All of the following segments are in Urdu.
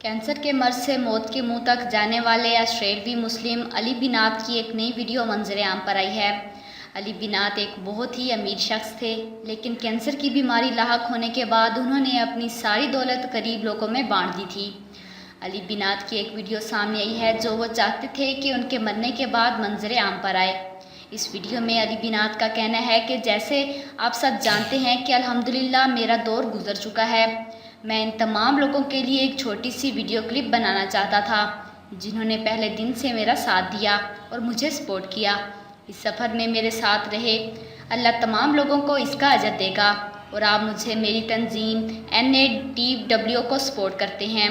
کینسر کے مرض سے موت کے منہ تک جانے والے آسٹریلوی مسلم علی بنات کی ایک نئی ویڈیو منظر عام پر آئی ہے۔ علی بنات ایک بہت ہی امیر شخص تھے، لیکن کینسر کی بیماری لاحق ہونے کے بعد انہوں نے اپنی ساری دولت قریب لوگوں میں بانٹ دی تھی۔ علی بنات کی ایک ویڈیو سامنے آئی ہے جو وہ چاہتے تھے کہ ان کے مرنے کے بعد منظر عام پر آئے۔ اس ویڈیو میں علی بنات کا کہنا ہے کہ جیسے آپ سب جانتے ہیں کہ الحمدللہ میرا دور گزر چکا ہے، میں ان تمام لوگوں کے لیے ایک چھوٹی سی ویڈیو کلپ بنانا چاہتا تھا جنہوں نے پہلے دن سے میرا ساتھ دیا اور مجھے سپورٹ کیا، اس سفر میں میرے ساتھ رہے۔ اللہ تمام لوگوں کو اس کا اجر دے گا، اور آپ مجھے میری تنظیم NADW کو سپورٹ کرتے ہیں۔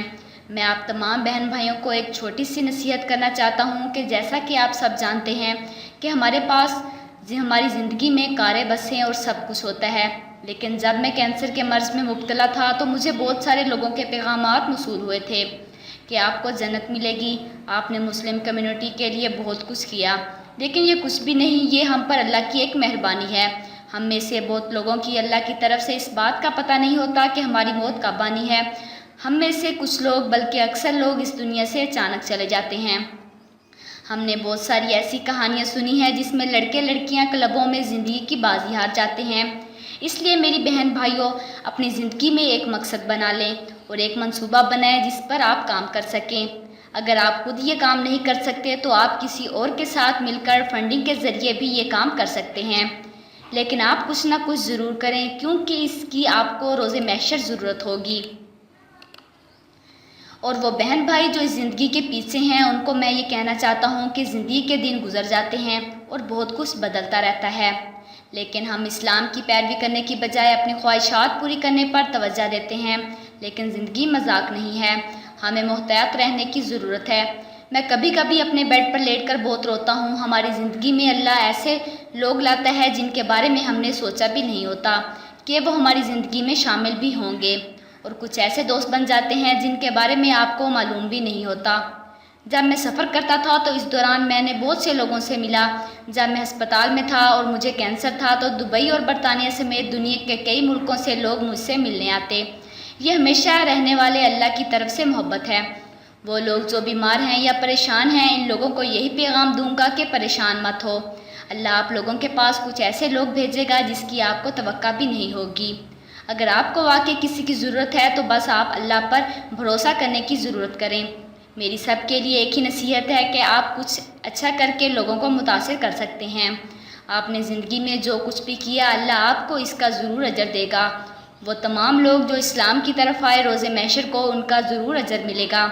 میں آپ تمام بہن بھائیوں کو ایک چھوٹی سی نصیحت کرنا چاہتا ہوں کہ جیسا کہ آپ سب جانتے ہیں کہ ہمارے پاس ہماری زندگی میں کاریں بسیں اور سب کچھ ہوتا ہے، لیکن جب میں کینسر کے مرض میں مبتلا تھا تو مجھے بہت سارے لوگوں کے پیغامات موصول ہوئے تھے کہ آپ کو جنت ملے گی، آپ نے مسلم کمیونٹی کے لیے بہت کچھ کیا، لیکن یہ کچھ بھی نہیں، یہ ہم پر اللہ کی ایک مہربانی ہے۔ ہم میں سے بہت لوگوں کی اللہ کی طرف سے اس بات کا پتہ نہیں ہوتا کہ ہماری موت کب آنی ہے۔ ہم میں سے کچھ لوگ بلکہ اکثر لوگ اس دنیا سے اچانک چلے جاتے ہیں۔ ہم نے بہت ساری ایسی کہانیاں سنی ہیں جس میں لڑکے لڑکیاں کلبوں میں زندگی کی بازی ہار جاتے ہیں۔ اس لیے میری بہن بھائیوں، اپنی زندگی میں ایک مقصد بنا لیں اور ایک منصوبہ بنائیں جس پر آپ کام کر سکیں۔ اگر آپ خود یہ کام نہیں کر سکتے تو آپ کسی اور کے ساتھ مل کر فنڈنگ کے ذریعے بھی یہ کام کر سکتے ہیں، لیکن آپ کچھ نہ کچھ ضرور کریں کیونکہ اس کی آپ کو روز محشر ضرورت ہوگی۔ اور وہ بہن بھائی جو اس زندگی کے پیچھے ہیں، ان کو میں یہ کہنا چاہتا ہوں کہ زندگی کے دن گزر جاتے ہیں اور بہت کچھ بدلتا رہتا ہے، لیکن ہم اسلام کی پیروی کرنے کی بجائے اپنی خواہشات پوری کرنے پر توجہ دیتے ہیں۔ لیکن زندگی مذاق نہیں ہے، ہمیں محتاط رہنے کی ضرورت ہے۔ میں کبھی کبھی اپنے بیڈ پر لیٹ کر بہت روتا ہوں۔ ہماری زندگی میں اللہ ایسے لوگ لاتا ہے جن کے بارے میں ہم نے سوچا بھی نہیں ہوتا کہ وہ ہماری زندگی میں شامل بھی ہوں گے، اور کچھ ایسے دوست بن جاتے ہیں جن کے بارے میں آپ کو معلوم بھی نہیں ہوتا۔ جب میں سفر کرتا تھا تو اس دوران میں نے بہت سے لوگوں سے ملا۔ جب میں ہسپتال میں تھا اور مجھے کینسر تھا تو دبئی اور برطانیہ سمیت دنیا کے کئی ملکوں سے لوگ مجھ سے ملنے آتے۔ یہ ہمیشہ رہنے والے اللہ کی طرف سے محبت ہے۔ وہ لوگ جو بیمار ہیں یا پریشان ہیں، ان لوگوں کو یہی پیغام دوں گا کہ پریشان مت ہو، اللہ آپ لوگوں کے پاس کچھ ایسے لوگ بھیجے گا جس کی آپ کو توقع بھی نہیں ہوگی۔ اگر آپ کو واقعی کسی کی ضرورت ہے تو بس آپ اللہ پر بھروسہ کرنے کی ضرورت کریں۔ میری سب کے لیے ایک ہی نصیحت ہے کہ آپ کچھ اچھا کر کے لوگوں کو متاثر کر سکتے ہیں۔ آپ نے زندگی میں جو کچھ بھی کیا، اللہ آپ کو اس کا ضرور اجر دے گا۔ وہ تمام لوگ جو اسلام کی طرف آئے، روز محشر کو ان کا ضرور اجر ملے گا۔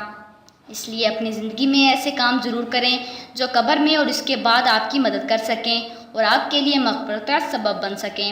اس لیے اپنی زندگی میں ایسے کام ضرور کریں جو قبر میں اور اس کے بعد آپ کی مدد کر سکیں اور آپ کے لیے مغفرت کا سبب بن سکیں۔